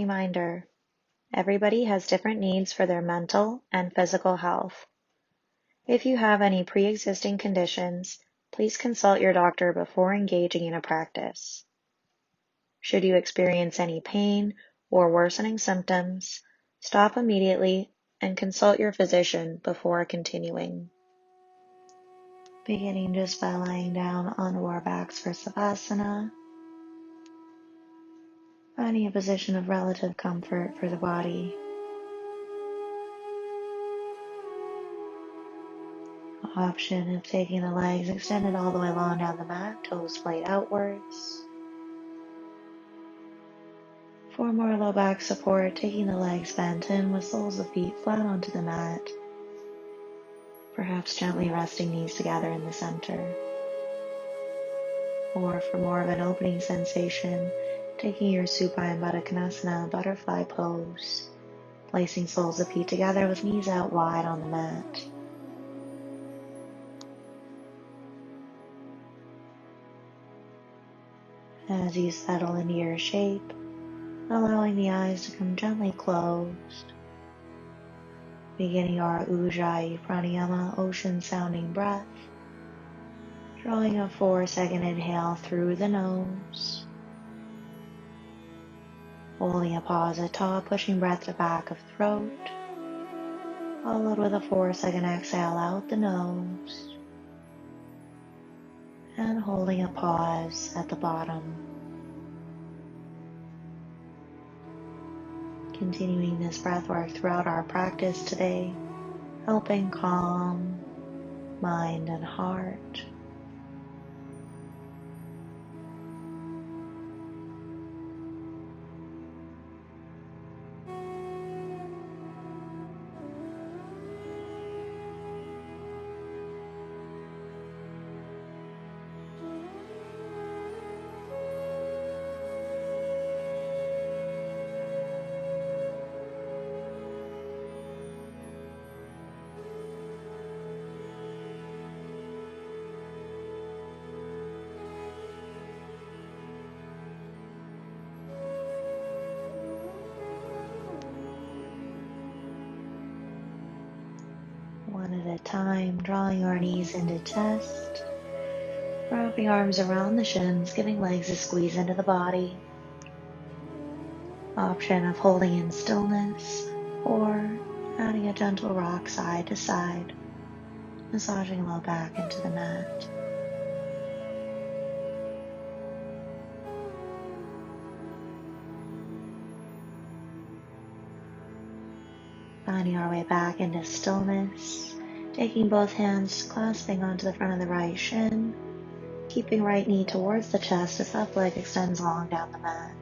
reminder, everybody has different needs for their mental and physical health. If you have any pre-existing conditions, please consult your doctor before engaging in a practice. Should you experience any pain or worsening symptoms, stop immediately and consult your physician before continuing. Beginning just by lying down onto our backs for Savasana, finding a position of relative comfort for the body. Option of taking the legs extended all the way long down the mat, toes splayed outwards. For more low back support, taking the legs bent in with soles of feet flat onto the mat, perhaps gently resting knees together in the center. Or for more of an opening sensation, taking your supine Baddha Konasana butterfly pose, placing soles of feet together with knees out wide on the mat. As you settle into your shape, allowing the eyes to come gently closed, beginning our Ujjayi Pranayama ocean-sounding breath, drawing a 4-second inhale through the nose, holding a pause at top, pushing breath to back of throat, followed with a 4-second exhale out the nose, and holding a pause at the bottom. Continuing this breath work throughout our practice today, helping calm mind and heart. One at a time, drawing our knees into chest, wrapping arms around the shins, giving legs a squeeze into the body. Option of holding in stillness or adding a gentle rock side to side, massaging low back into the mat. Finding our way back into stillness, taking both hands clasping onto the front of the right shin, keeping right knee towards the chest as left leg extends long down the mat.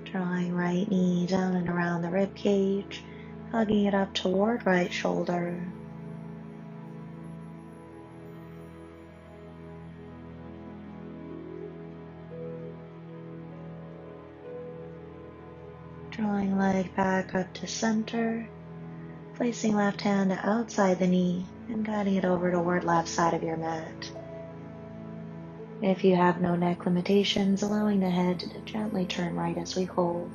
Drawing right knee down and around the rib cage, hugging it up toward right shoulder. Drawing leg back up to center, placing left hand outside the knee and guiding it over toward left side of your mat. If you have no neck limitations, allowing the head to gently turn right as we hold.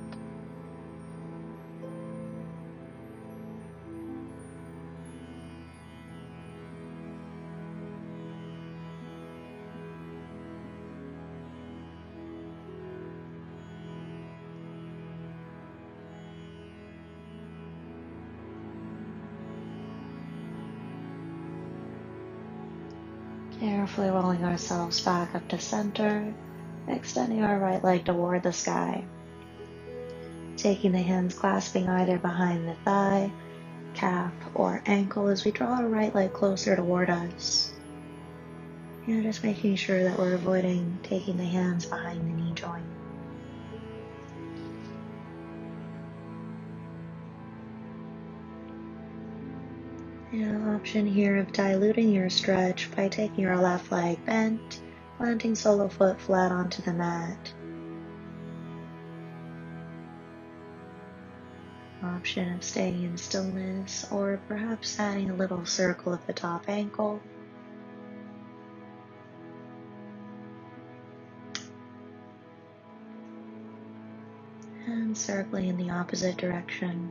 Carefully rolling ourselves back up to center, extending our right leg toward the sky. Taking the hands clasping either behind the thigh, calf, or ankle as we draw our right leg closer toward us. And just making sure that we're avoiding taking the hands behind the knee joint. An option here of diluting your stretch by taking your left leg bent, planting solo foot flat onto the mat. Option of staying in stillness or perhaps adding a little circle of the top ankle. And circling in the opposite direction.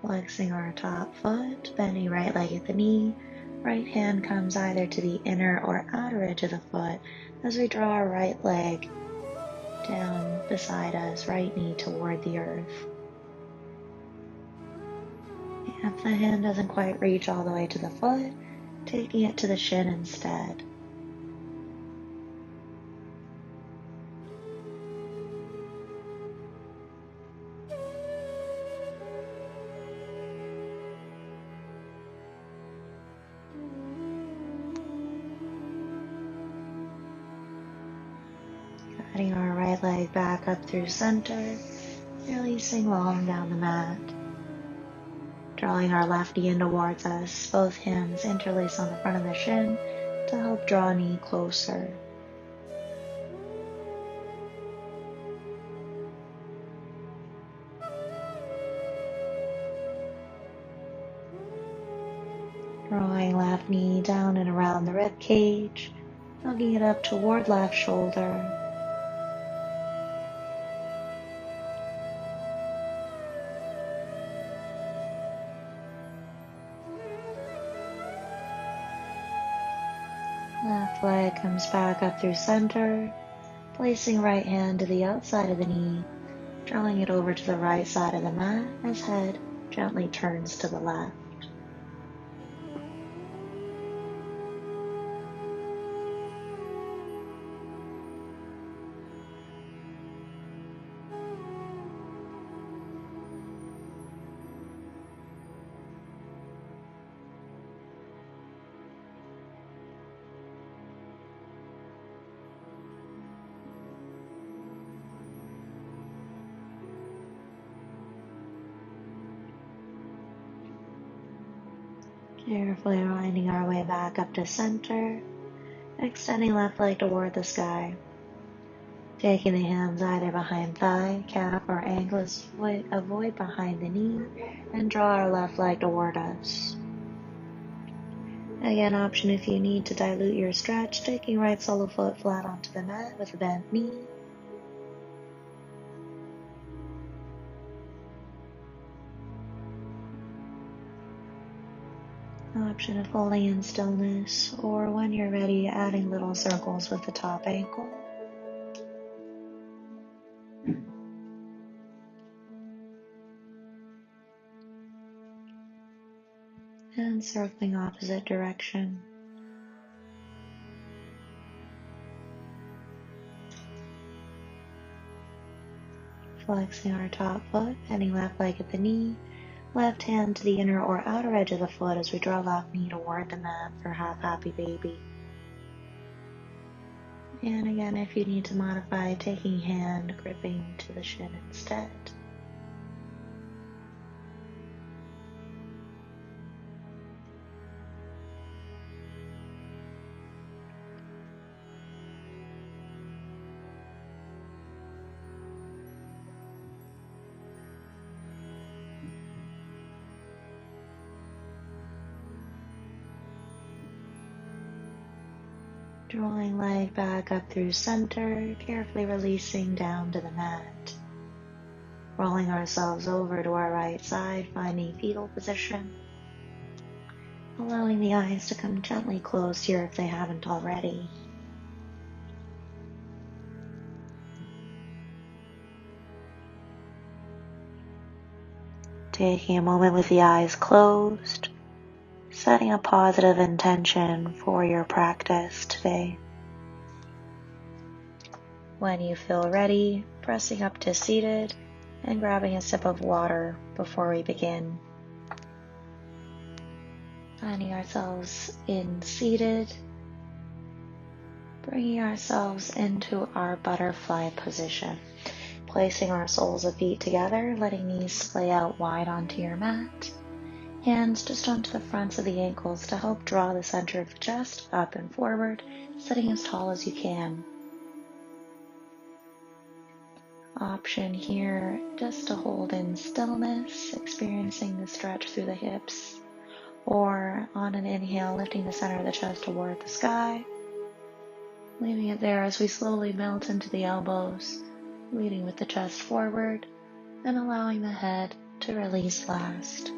Flexing our top foot, bending right leg at the knee. Right hand comes either to the inner or outer edge of the foot as we draw our right leg down beside us, right knee toward the earth. If the hand doesn't quite reach all the way to the foot, taking it to the shin instead. Guiding our right leg back up through center, releasing long down the mat. Drawing our left knee in towards us, both hands interlace on the front of the shin to help draw knee closer. Drawing left knee down and around the rib cage, hugging it up toward left shoulder. Left leg comes back up through center, placing right hand to the outside of the knee, drawing it over to the right side of the mat as head gently turns to the left. Carefully winding our way back up to center, extending left leg toward the sky. Taking the hands either behind thigh, calf, or ankle, avoid behind the knee, and draw our left leg toward us. Again, option if you need to dilute your stretch, taking right sole of foot flat onto the mat with a bent knee. Option of holding in stillness, or when you're ready, adding little circles with the top ankle. And circling opposite direction. Flexing our top foot, bending left leg at the knee, left hand to the inner or outer edge of the foot as we draw left knee toward the mat for half happy baby. And again, if you need to modify, taking hand gripping to the shin instead. Drawing leg back up through center, carefully releasing down to the mat. Rolling ourselves over to our right side, finding fetal position. Allowing the eyes to come gently closed here if they haven't already. Taking a moment with the eyes closed, setting a positive intention for your practice today. When you feel ready, pressing up to seated and grabbing a sip of water before we begin. Finding ourselves in seated, bringing ourselves into our butterfly position. Placing our soles of feet together, letting knees splay out wide onto your mat. Hands just onto the fronts of the ankles to help draw the center of the chest up and forward, sitting as tall as you can. Option here just to hold in stillness, experiencing the stretch through the hips, or on an inhale, lifting the center of the chest toward the sky, leaving it there as we slowly melt into the elbows, leading with the chest forward and allowing the head to release last.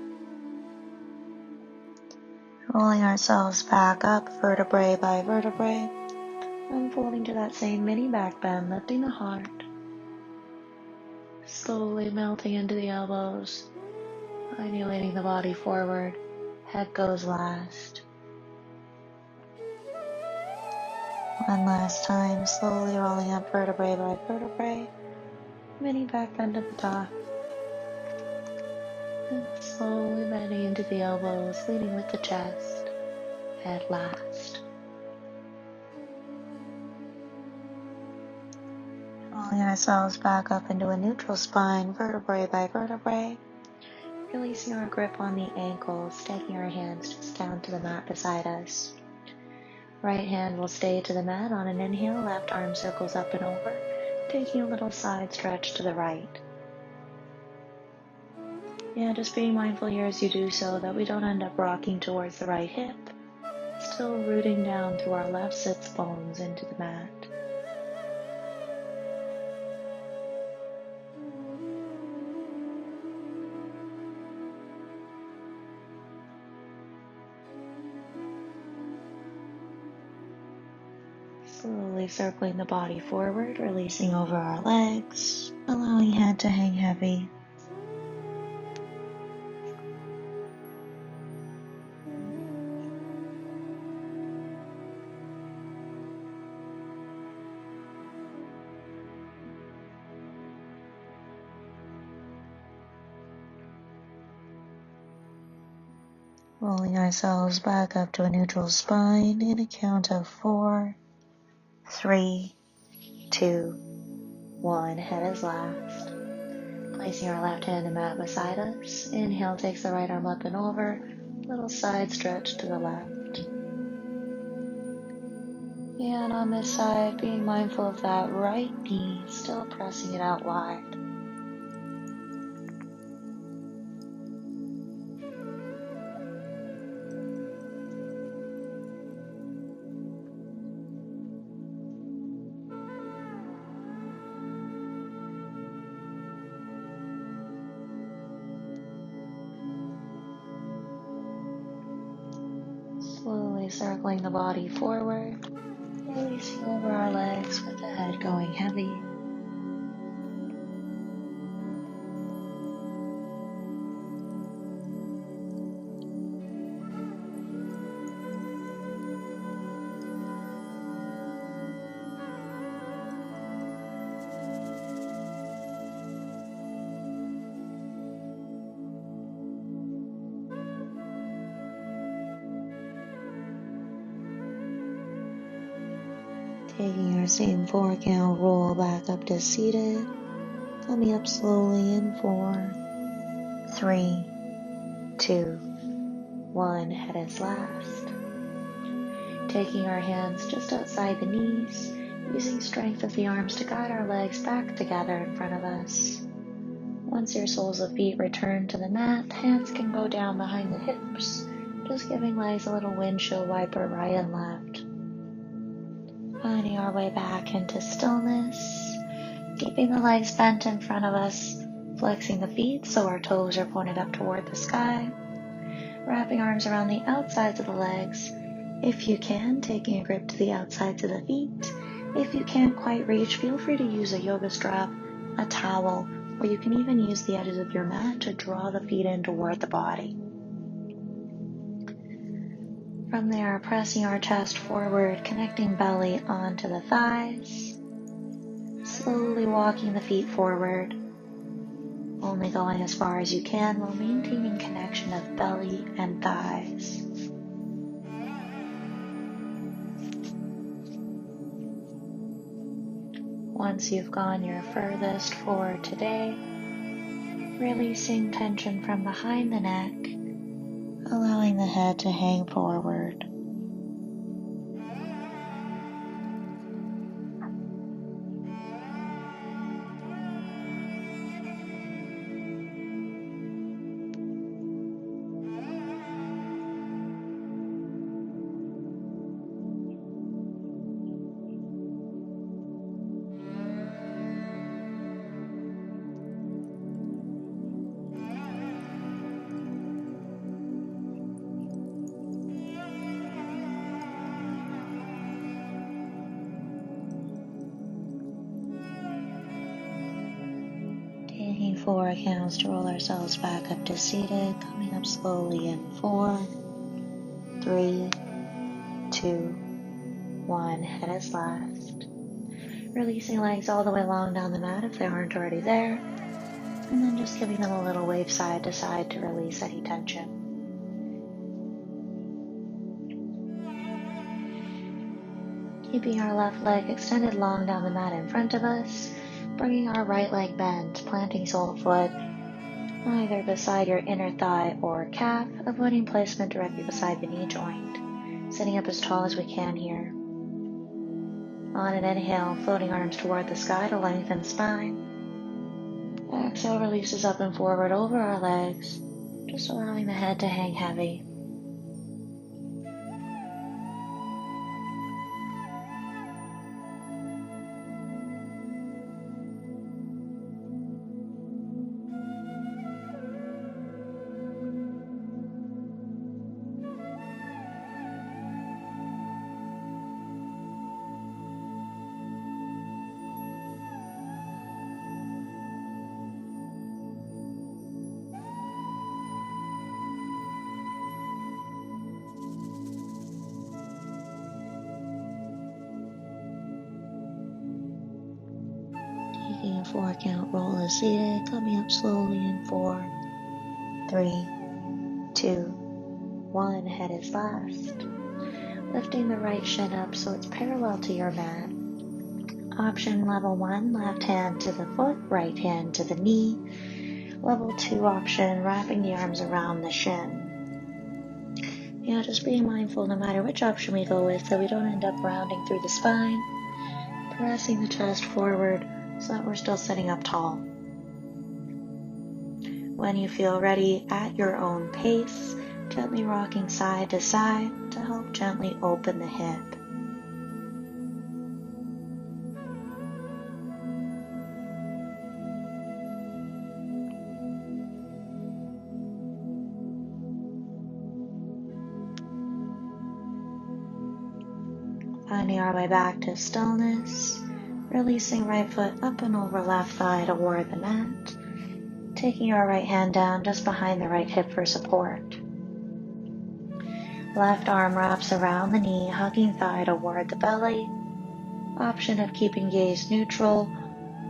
Rolling ourselves back up vertebrae by vertebrae, and folding to that same mini back bend, lifting the heart, slowly melting into the elbows, undulating the body forward, head goes last. One last time, slowly rolling up vertebrae by vertebrae, mini back bend at the top, and slowly bending into the elbows, leading with the chest, head last. Rolling ourselves back up into a neutral spine, vertebrae by vertebrae, releasing our grip on the ankles, taking our hands just down to the mat beside us. Right hand will stay to the mat on an inhale, left arm circles up and over, taking a little side stretch to the right. Yeah, just being mindful here as you do so that we don't end up rocking towards the right hip, still rooting down through our left sits bones into the mat. Slowly circling the body forward, releasing over our legs, allowing head to hang heavy. Rolling ourselves back up to a neutral spine in a count of 4, 3, 2, 1. Head is last. Placing our left hand in the mat beside us. Inhale takes the right arm up and over. Little side stretch to the left. And on this side, being mindful of that right knee, still pressing it out wide. Slowly circling the body forward, releasing over our legs with the head going heavy. Taking our same 4 count roll back up to seated, coming up slowly in 4, 3, 2, 1, head is last. Taking our hands just outside the knees, using strength of the arms to guide our legs back together in front of us. Once your soles of feet return to the mat, hands can go down behind the hips, just giving legs a little windshield wiper right and left. Finding our way back into stillness, keeping the legs bent in front of us, flexing the feet so our toes are pointed up toward the sky, wrapping arms around the outsides of the legs. If you can, taking a grip to the outsides of the feet. If you can't quite reach, feel free to use a yoga strap, a towel, or you can even use the edges of your mat to draw the feet in toward the body. From there, pressing our chest forward, connecting belly onto the thighs, slowly walking the feet forward, only going as far as you can while maintaining connection of belly and thighs. Once you've gone your furthest for today, releasing tension from behind the neck, head to hang forward. Taking 4 counts to roll ourselves back up to seated, coming up slowly in 4, 3, 2, 1, head is left. Releasing legs all the way long down the mat if they aren't already there, and then just giving them a little wave side to side to release any tension. Keeping our left leg extended long down the mat in front of us, bringing our right leg bent, planting sole foot either beside your inner thigh or calf, avoiding placement directly beside the knee joint, sitting up as tall as we can here. On an inhale, floating arms toward the sky to lengthen spine. Exhale releases up and forward over our legs, just allowing the head to hang heavy. Taking a 4 count roll as seated, coming up slowly in 4, 3, 2, 1, head is last. Lifting the right shin up so it's parallel to your mat. Option level 1, left hand to the foot, right hand to the knee. Level 2 option, wrapping the arms around the shin. Just being mindful no matter which option we go with that we don't end up rounding through the spine, pressing the chest forward so that we're still sitting up tall. When you feel ready at your own pace, gently rocking side to side to help gently open the hip. Finding our way back to stillness, releasing right foot up and over left thigh toward the mat, taking our right hand down just behind the right hip for support. Left arm wraps around the knee, hugging thigh toward the belly. Option of keeping gaze neutral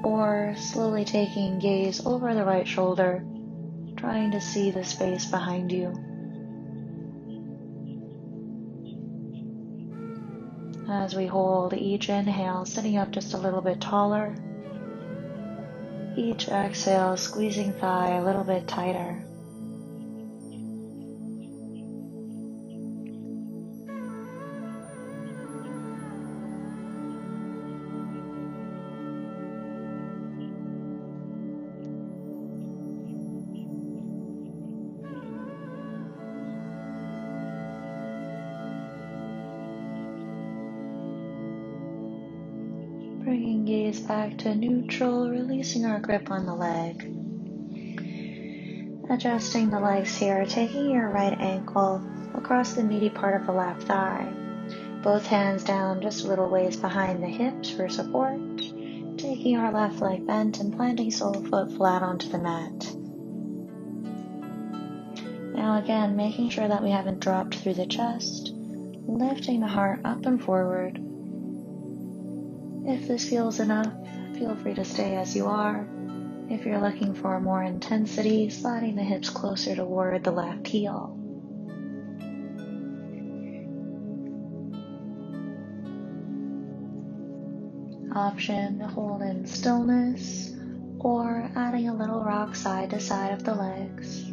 or slowly taking gaze over the right shoulder, trying to see the space behind you. As we hold each inhale, sitting up just a little bit taller. Each exhale, squeezing thigh a little bit tighter. Bringing gaze back to neutral, releasing our grip on the leg. Adjusting the legs here, taking your right ankle across the meaty part of the left thigh. Both hands down just a little ways behind the hips for support. Taking our left leg bent and planting sole foot flat onto the mat. Now again, making sure that we haven't dropped through the chest, lifting the heart up and forward. If this feels enough, feel free to stay as you are. If you're looking for more intensity, sliding the hips closer toward the left heel. Option, hold in stillness, or adding a little rock side to side of the legs.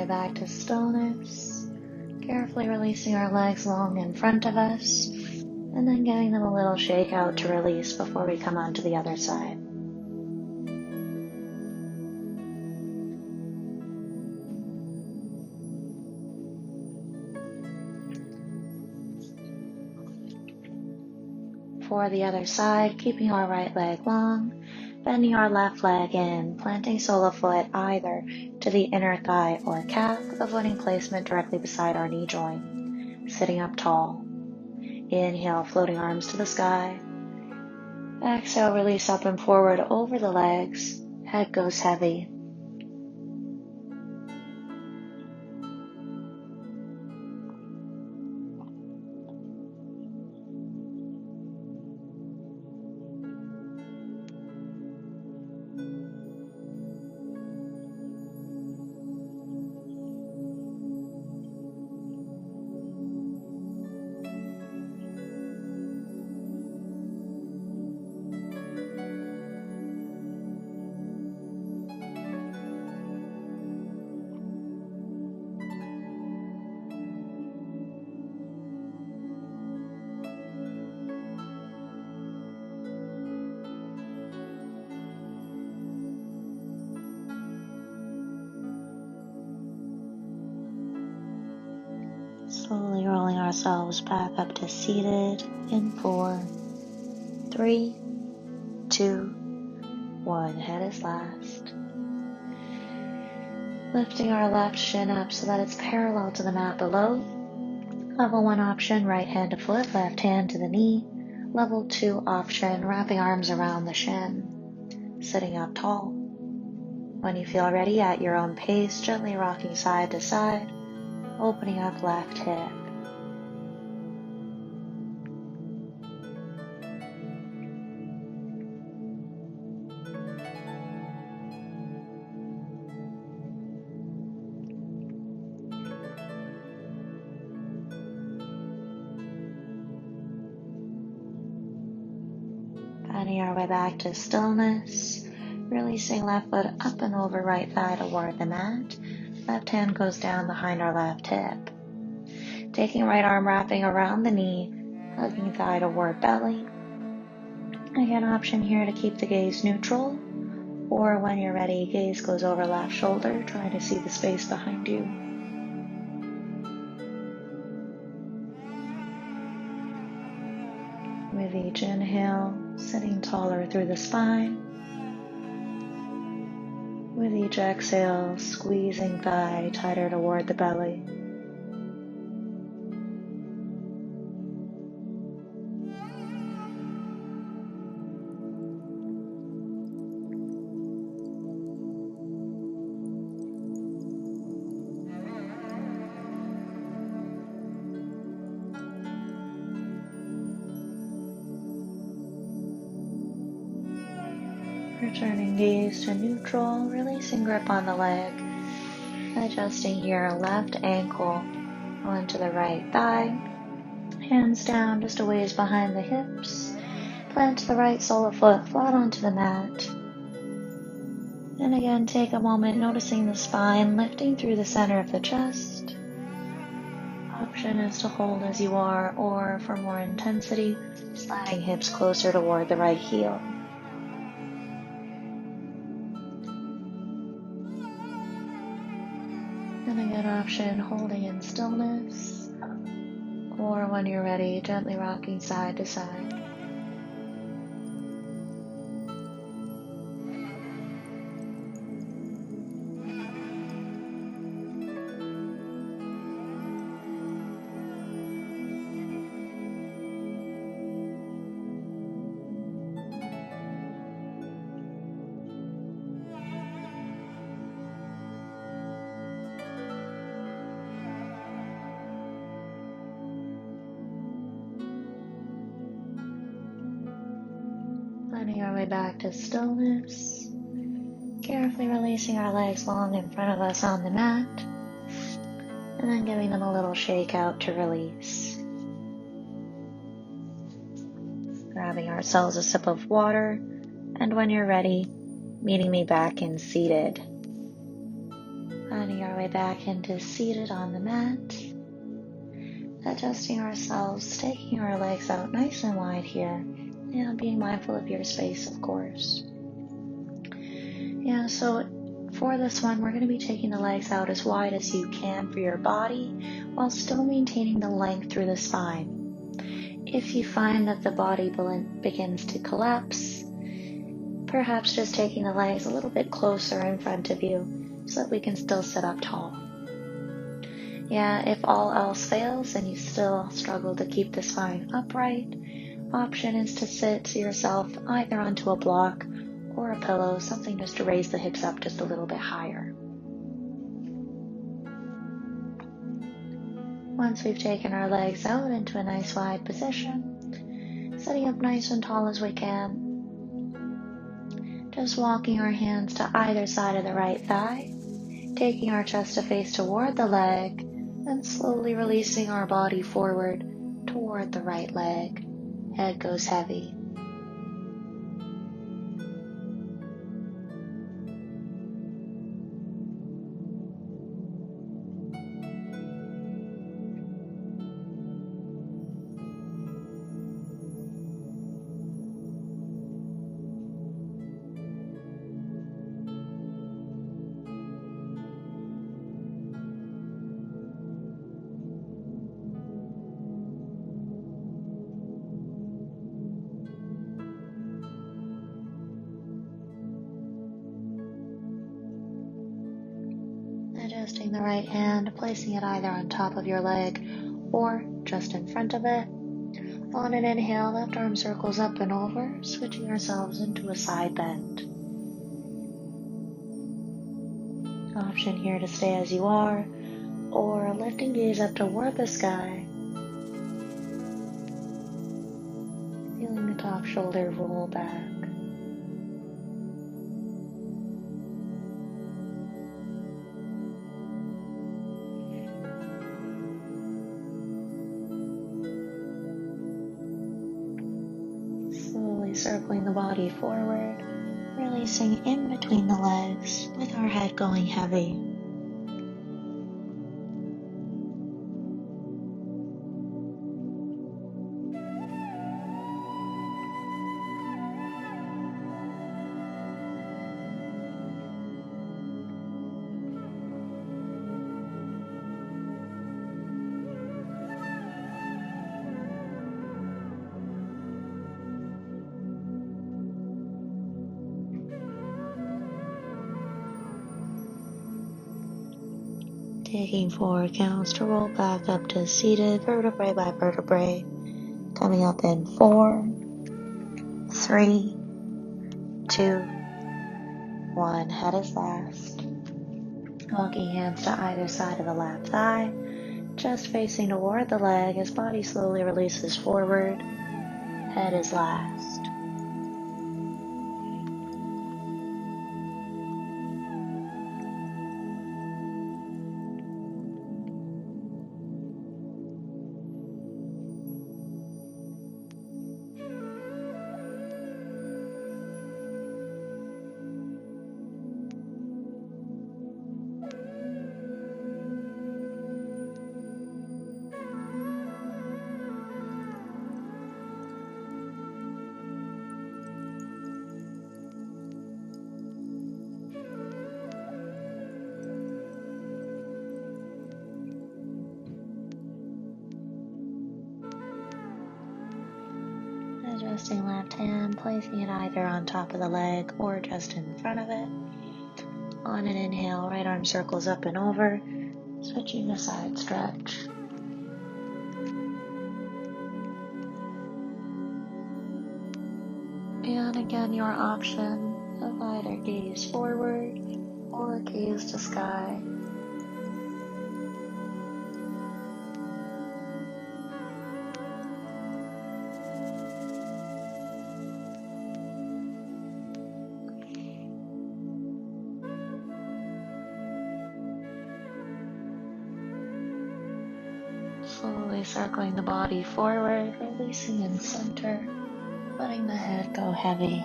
way back to stillness, carefully releasing our legs long in front of us, and then giving them a little shake out to release before we come onto the other side. For the other side, keeping our right leg long, bending our left leg in, planting sole of foot either to the inner thigh or calf, avoiding placement directly beside our knee joint, sitting up tall. Inhale, floating arms to the sky. Exhale, release up and forward over the legs, head goes heavy. Slowly rolling ourselves back up to seated in 4, 3, 2, 1. Head is last. Lifting our left shin up so that it's parallel to the mat below. Level 1 option, right hand to foot, left hand to the knee. Level 2 option, wrapping arms around the shin, sitting up tall. When you feel ready at your own pace, gently rocking side to side, opening up left hip. Finding our way back to stillness, releasing left foot up and over right thigh toward the mat. Left hand goes down behind our left hip. Taking right arm wrapping around the knee, hugging thigh toward belly. Again, option here to keep the gaze neutral, or when you're ready, gaze goes over left shoulder, trying to see the space behind you. With each inhale, sitting taller through the spine. With each exhale, squeezing thigh tighter toward the belly. Returning gaze to neutral, releasing grip on the leg. Adjusting here, left ankle onto the right thigh. Hands down just a ways behind the hips. Plant the right sole of foot flat onto the mat. And again, take a moment noticing the spine lifting through the center of the chest. Option is to hold as you are, or for more intensity, sliding hips closer toward the right heel. And again, option holding in stillness, or when you're ready, gently rocking side to side. Finding our way back to stillness, carefully releasing our legs long in front of us on the mat, and then giving them a little shake out to release. Grabbing ourselves a sip of water, and when you're ready, meeting me back in seated. Finding our way back into seated on the mat. Adjusting ourselves, taking our legs out nice and wide here, and being mindful of your space, of course. Yeah, so for this one, we're going to be taking the legs out as wide as you can for your body while still maintaining the length through the spine. If you find that the body begins to collapse, perhaps just taking the legs a little bit closer in front of you so that we can still sit up tall. Yeah, if all else fails and you still struggle to keep the spine upright, option is to sit yourself either onto a block or a pillow, something just to raise the hips up just a little bit higher. Once we've taken our legs out into a nice wide position, sitting up nice and tall as we can, just walking our hands to either side of the right thigh, taking our chest to face toward the leg, and slowly releasing our body forward toward the right leg. Head goes heavy. Adjusting the right hand, placing it either on top of your leg or just in front of it. On an inhale, left arm circles up and over, switching ourselves into a side bend. Option here to stay as you are, or lifting gaze up toward the sky, feeling the top shoulder roll back. Slowly circling the body forward, releasing in between the legs with our head going heavy. Taking 4 counts to roll back up to seated, vertebrae by vertebrae. Coming up in 4, 3, 2, 1. Head is last. Walking hands to either side of the left thigh, chest facing toward the leg as body slowly releases forward. Head is last. Adjusting left hand, placing it either on top of the leg or just in front of it. On an inhale, right arm circles up and over, switching to side stretch. And again, your option of either gaze forward or gaze to sky. Slowly circling the body forward, releasing in center, letting the head go heavy.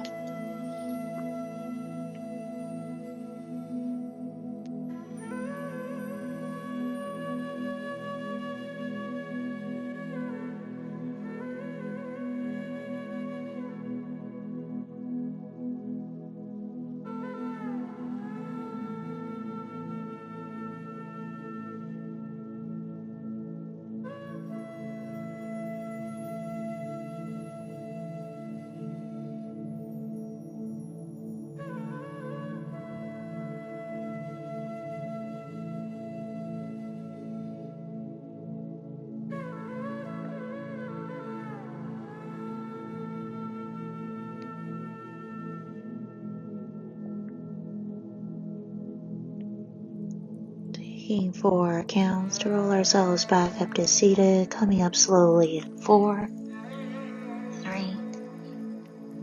Taking 4 counts to roll ourselves back up to seated, coming up slowly in 4, 3,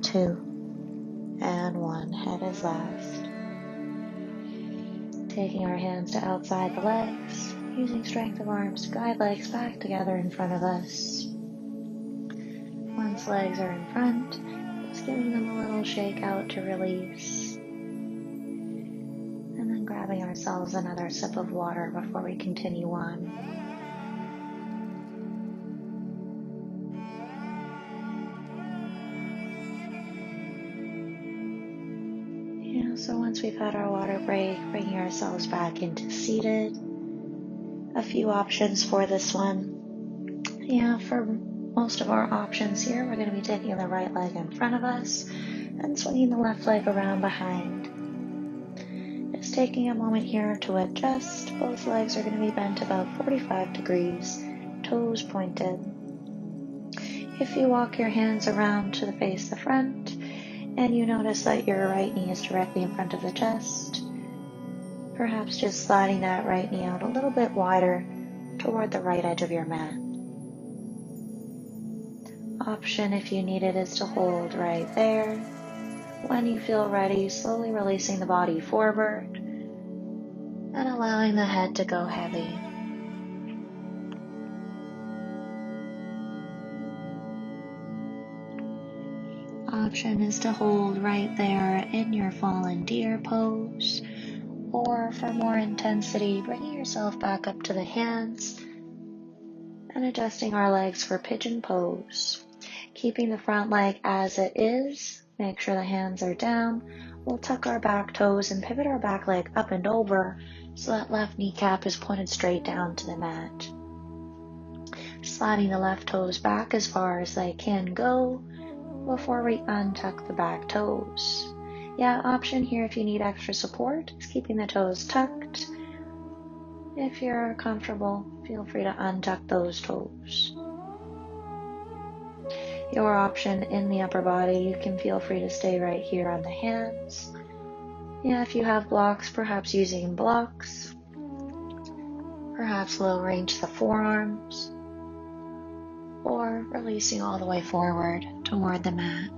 2, and 1. Head is last. Taking our hands to outside the legs, using strength of arms to guide legs back together in front of us. Once legs are in front, just giving them a little shake out to release. And then grabbing ourselves another sip of water before we continue on. So once we've had our water break, bringing ourselves back into seated. A few options for this one. For most of our options here, we're going to be taking the right leg in front of us and swinging the left leg around behind. Just taking a moment here to adjust. Both legs are going to be bent about 45 degrees, toes pointed. If you walk your hands around to face the front, and you notice that your right knee is directly in front of the chest, perhaps just sliding that right knee out a little bit wider toward the right edge of your mat. Option, if you need it, is to hold right there. When you feel ready, slowly releasing the body forward and allowing the head to go heavy. Option is to hold right there in your fallen deer pose, or for more intensity, bringing yourself back up to the hands and adjusting our legs for pigeon pose. Keeping the front leg as it is, make sure the hands are down. We'll tuck our back toes and pivot our back leg up and over so that left kneecap is pointed straight down to the mat. Sliding the left toes back as far as they can go before we untuck the back toes. Option here if you need extra support is keeping the toes tucked. If you're comfortable, feel free to untuck those toes. Your option in the upper body, you can feel free to stay right here on the hands. If you have blocks, perhaps using blocks. Perhaps lowering to the forearms. Or releasing all the way forward toward the mat.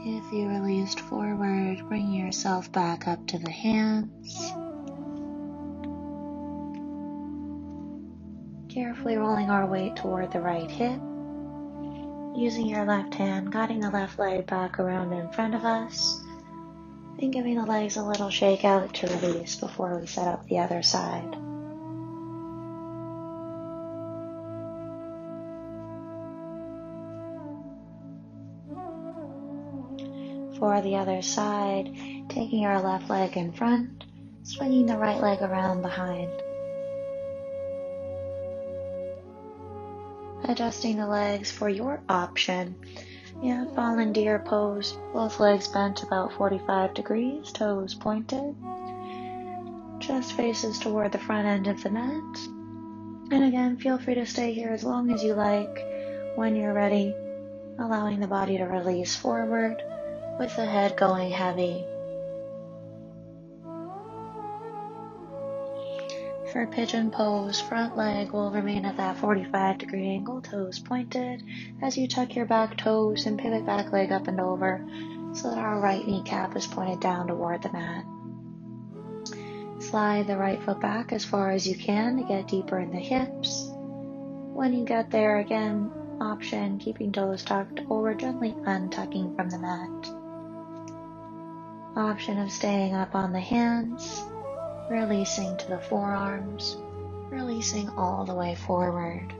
If you released forward, bring yourself back up to the hands. Carefully rolling our weight toward the right hip. Using your left hand, guiding the left leg back around in front of us. And giving the legs a little shake out to release before we set up the other side. For the other side, taking our left leg in front, swinging the right leg around behind. Adjusting the legs for your option. Fallen deer pose, both legs bent about 45 degrees, toes pointed. Chest faces toward the front end of the mat. And again, feel free to stay here as long as you like. When you're ready, allowing the body to release forward with the head going heavy. For pigeon pose, front leg will remain at that 45-degree angle, toes pointed, as you tuck your back toes and pivot back leg up and over so that our right kneecap is pointed down toward the mat. Slide the right foot back as far as you can to get deeper in the hips. When you get there, again, option, keeping toes tucked or gently untucking from the mat. Option of staying up on the hands, releasing to the forearms, releasing all the way forward.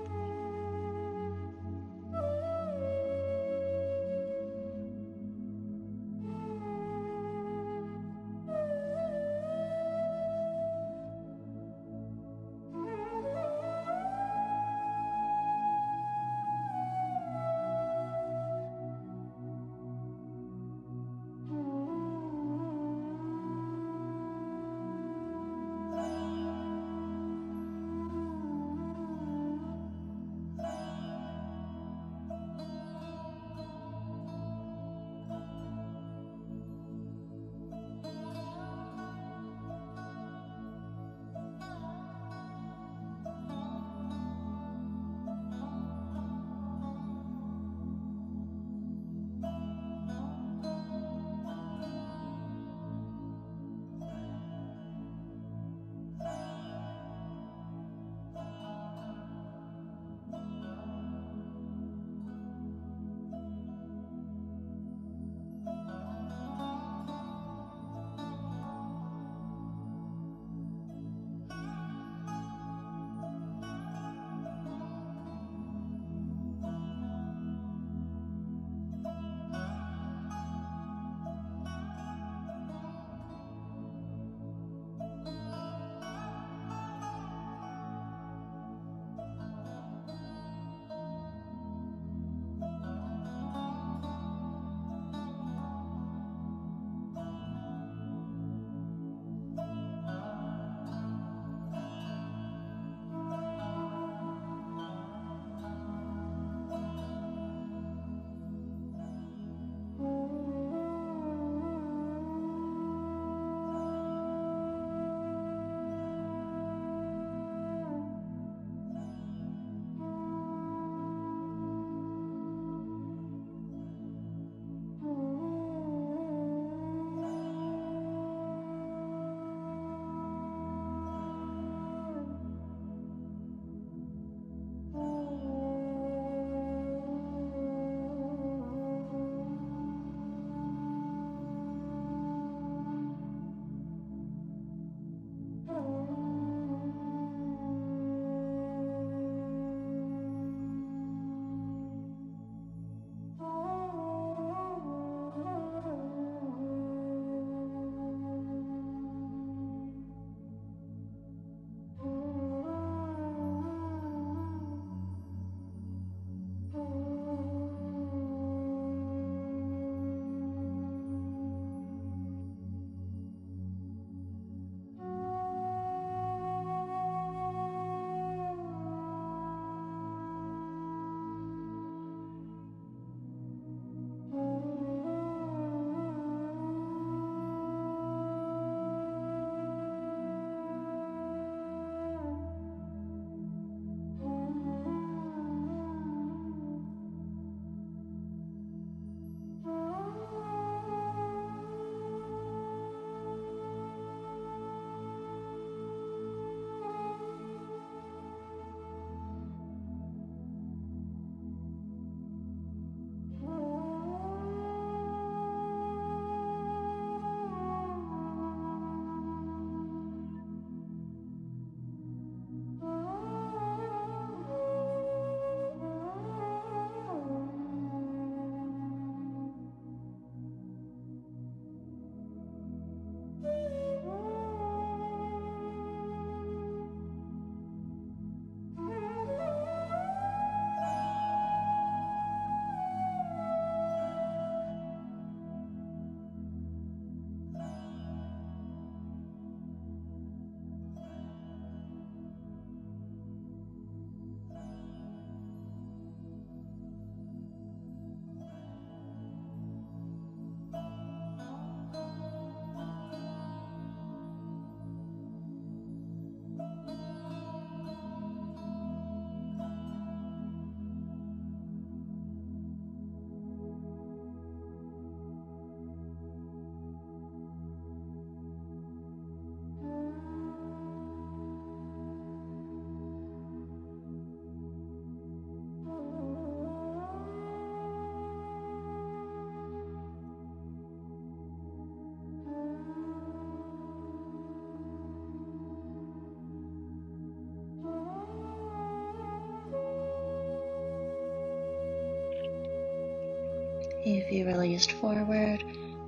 If you released forward,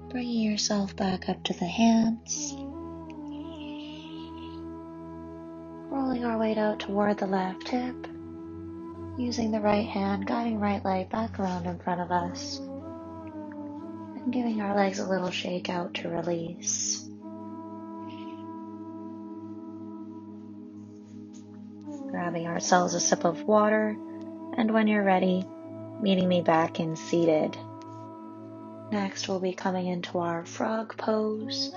bringing yourself back up to the hands. Rolling our weight out toward the left hip. Using the right hand, guiding right leg back around in front of us. And giving our legs a little shake out to release. Grabbing ourselves a sip of water, and when you're ready, meeting me back in seated. Next, we'll be coming into our frog pose.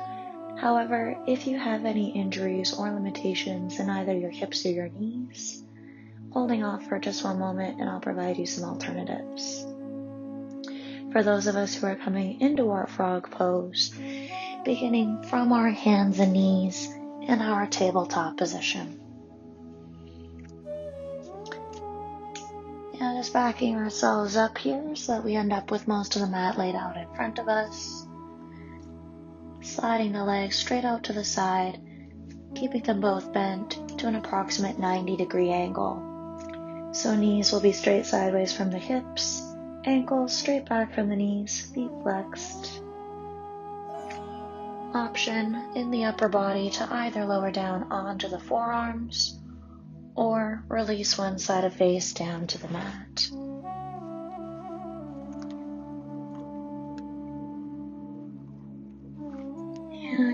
However, if you have any injuries or limitations in either your hips or your knees, holding off for just one moment and I'll provide you some alternatives. For those of us who are coming into our frog pose, beginning from our hands and knees in our tabletop position. And just backing ourselves up here so that we end up with most of the mat laid out in front of us. Sliding the legs straight out to the side, keeping them both bent to an approximate 90-degree angle. So knees will be straight sideways from the hips, ankles straight back from the knees, feet flexed. Option in the upper body to either lower down onto the forearms or release one side of face down to the mat.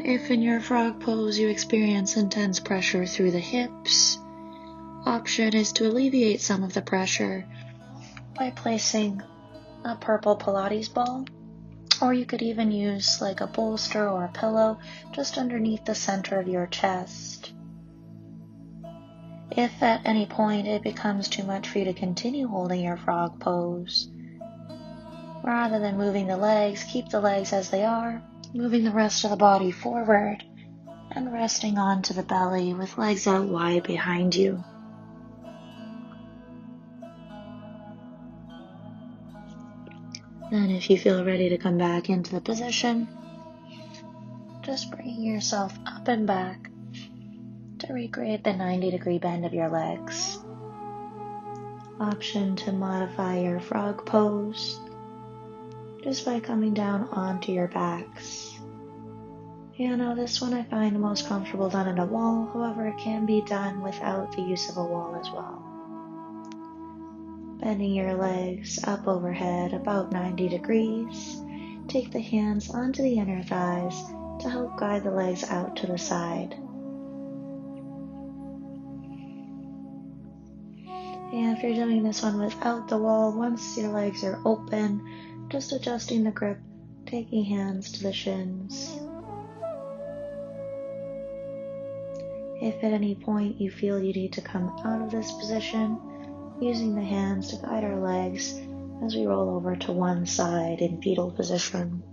If in your frog pose you experience intense pressure through the hips, option is to alleviate some of the pressure by placing a purple Pilates ball, or you could even use like a bolster or a pillow just underneath the center of your chest. If at any point it becomes too much for you to continue holding your frog pose, rather than moving the legs, keep the legs as they are, moving the rest of the body forward and resting onto the belly with legs out wide behind you. Then if you feel ready to come back into the position, just bringing yourself up and back to recreate the 90-degree bend of your legs. Option to modify your frog pose just by coming down onto your backs. This one I find most comfortable done in a wall, however it can be done without the use of a wall as well. Bending your legs up overhead about 90 degrees. Take the hands onto the inner thighs to help guide the legs out to the side. And if you're doing this one without the wall, once your legs are open, just adjusting the grip, taking hands to the shins. If at any point you feel you need to come out of this position, using the hands to guide our legs as we roll over to one side in fetal position.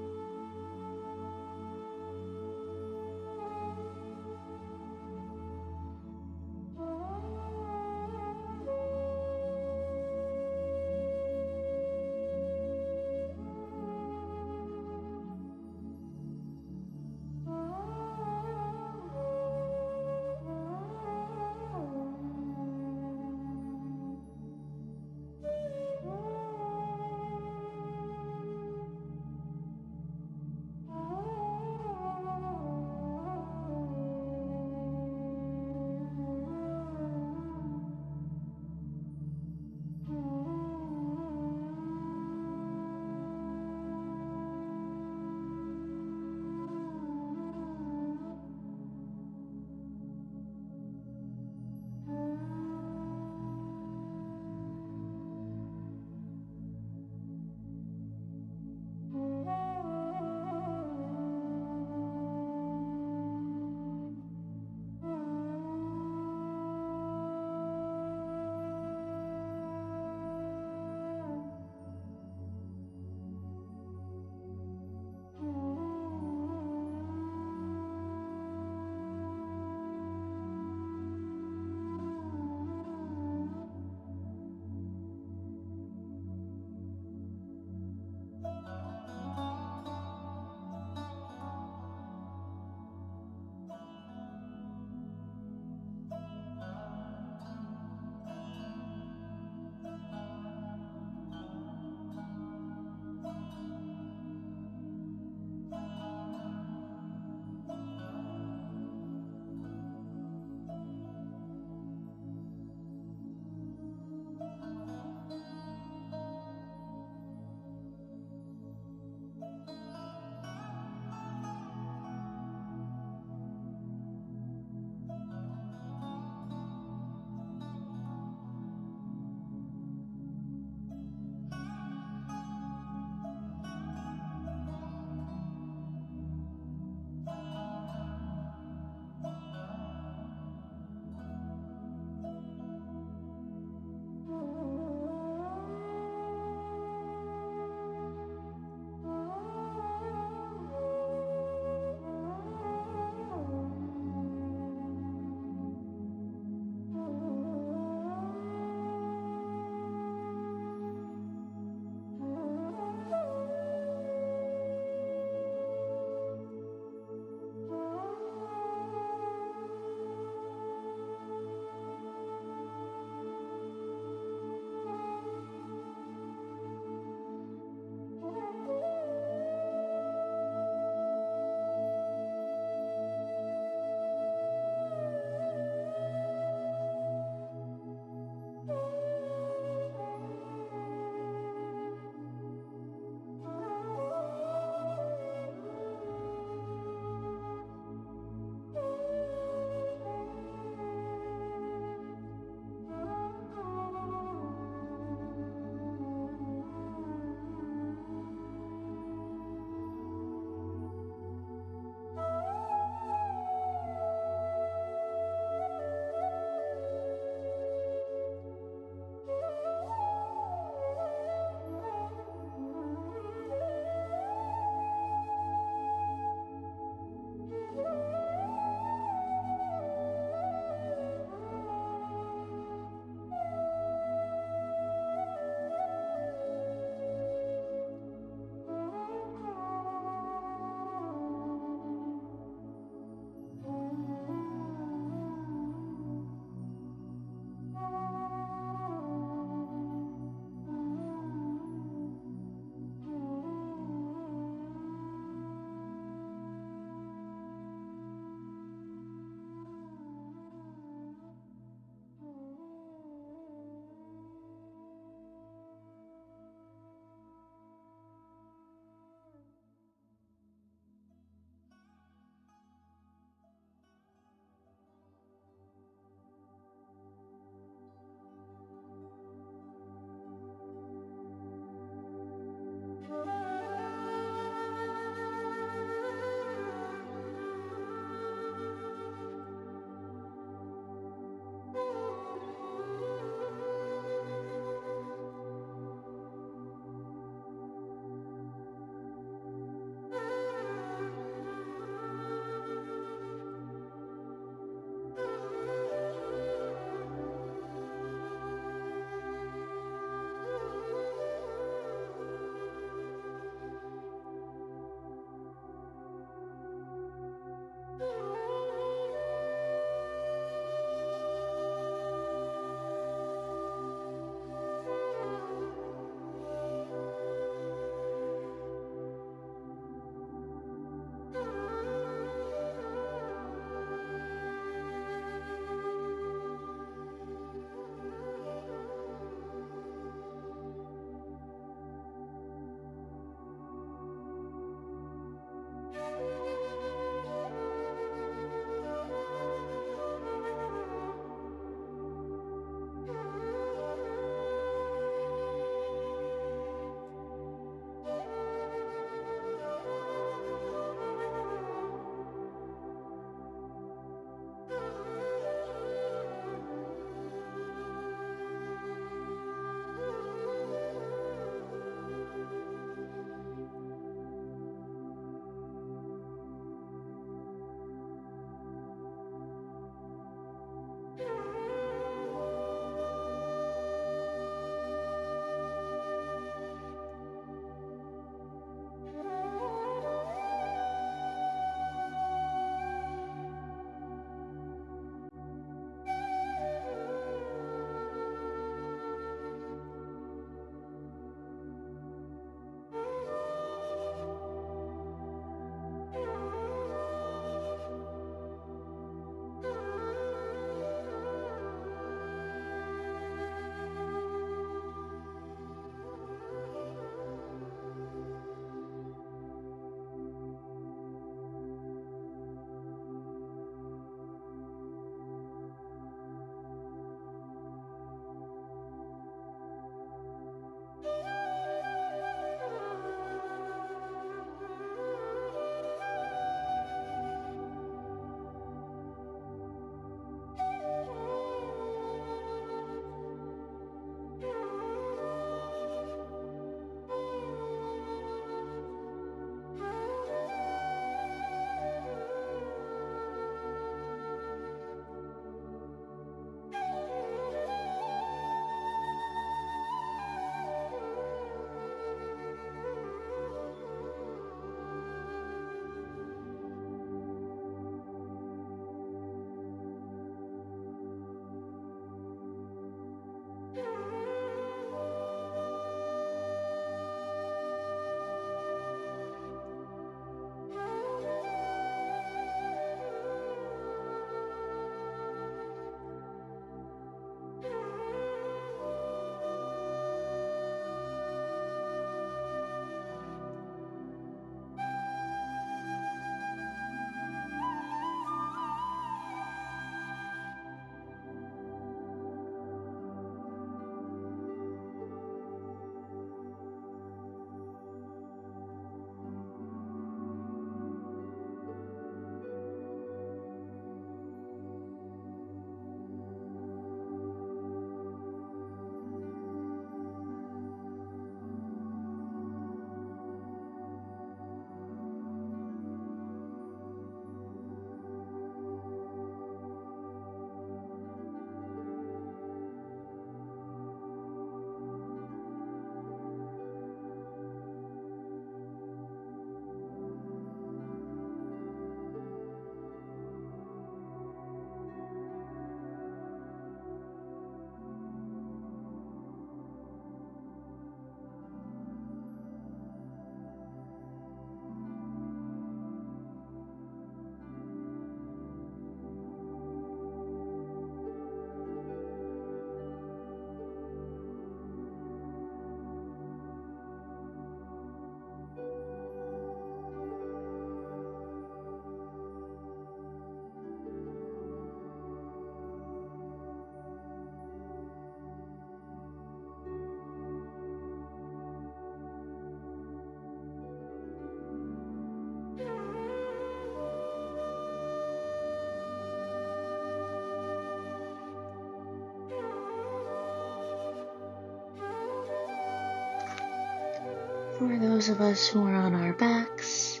For those of us who are on our backs,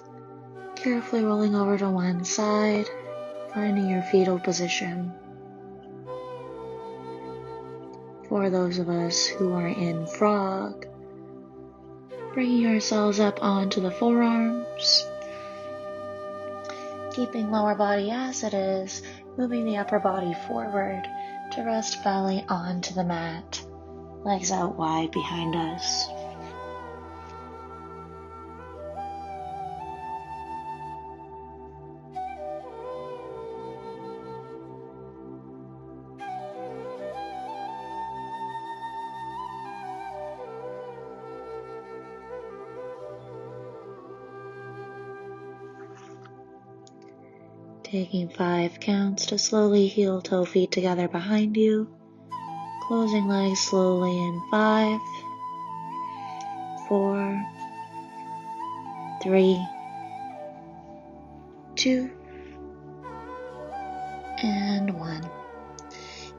carefully rolling over to one side, finding your fetal position. For those of us who are in frog, bringing ourselves up onto the forearms, keeping lower body as it is, moving the upper body forward to rest belly onto the mat, legs out wide behind us. Taking 5 counts to slowly heel toe feet together behind you, closing legs slowly in 5, 4, 3, 2, and 1.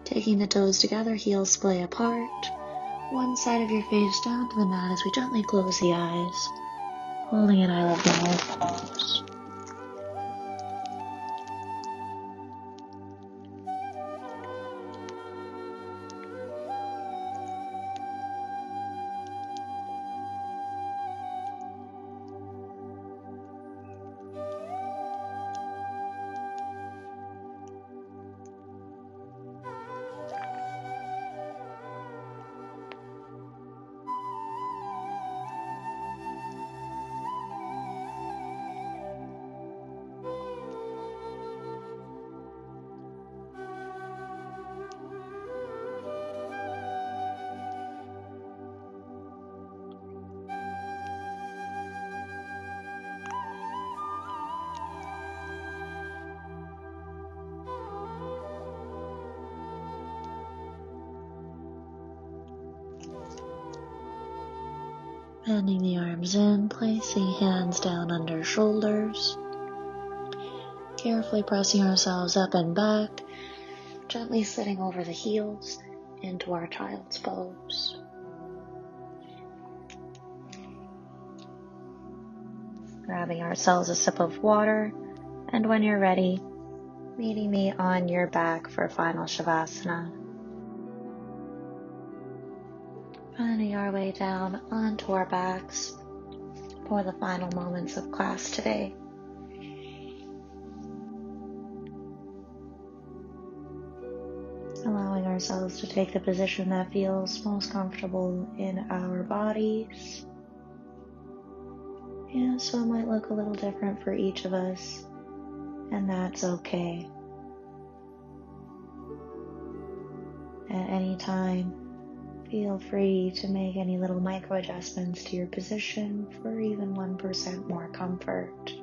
Taking the toes together, heels splay apart, one side of your face down to the mat as we gently close the eyes, holding an I love you pose. Bending the arms in, placing hands down under shoulders, carefully pressing ourselves up and back, gently sitting over the heels into our child's pose. Grabbing ourselves a sip of water, and when you're ready, meeting me on your back for final Shavasana. Finding our way down onto our backs for the final moments of class today. Allowing ourselves to take the position that feels most comfortable in our bodies. And so it might look a little different for each of us, and that's okay. At any time, feel free to make any little micro adjustments to your position for even 1% more comfort.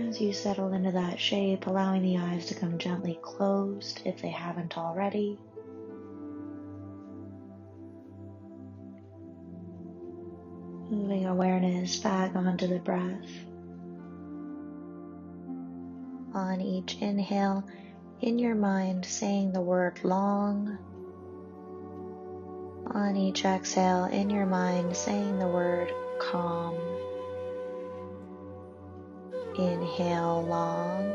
As you settle into that shape, allowing the eyes to come gently closed if they haven't already. Moving awareness back onto the breath. On each inhale, in your mind, saying the word long. On each exhale, in your mind, saying the word calm. Inhale long.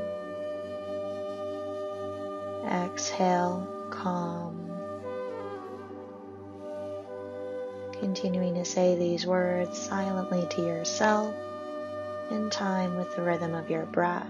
Exhale calm. Continuing to say these words silently to yourself in time with the rhythm of your breath.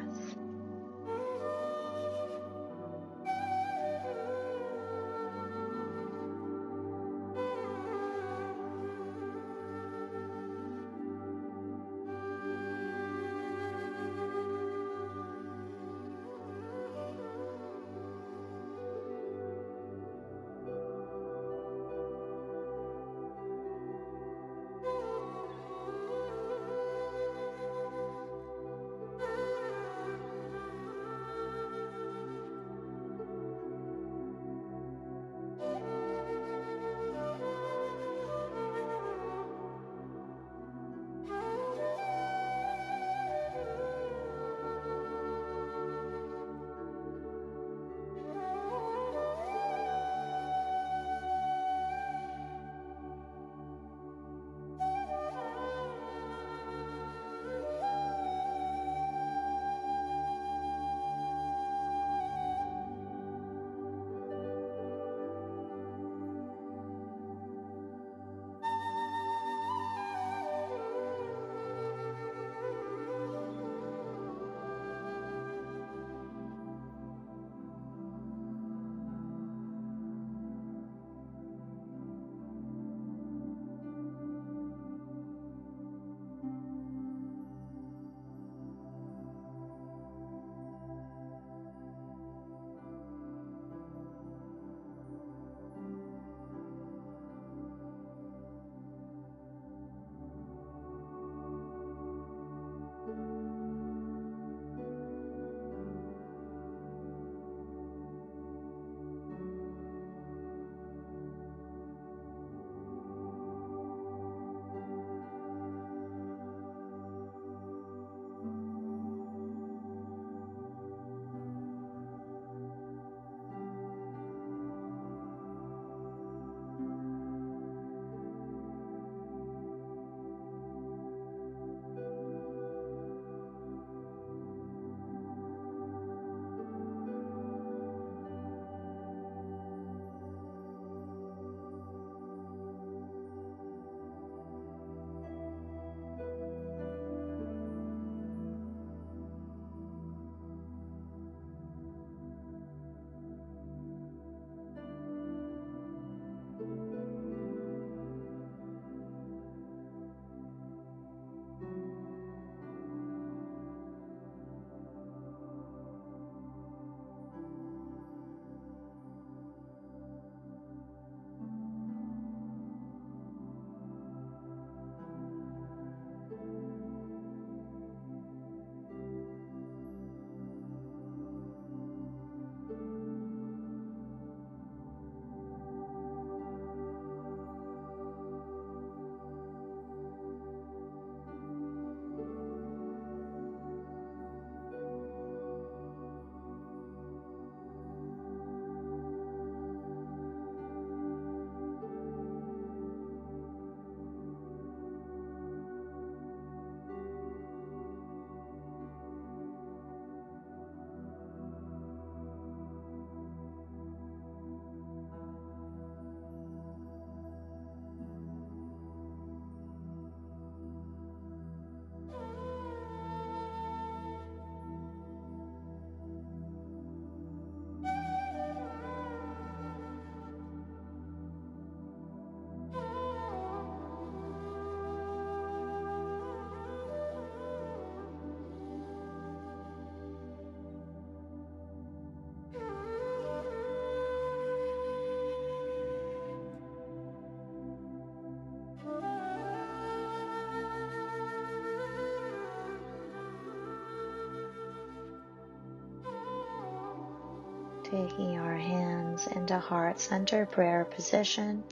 Taking our hands into heart center prayer position,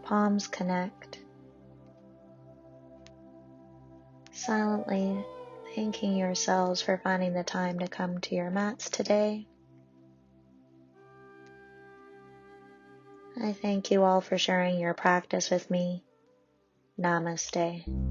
palms connect. Silently thanking yourselves for finding the time to come to your mats today. I thank you all for sharing your practice with me. Namaste.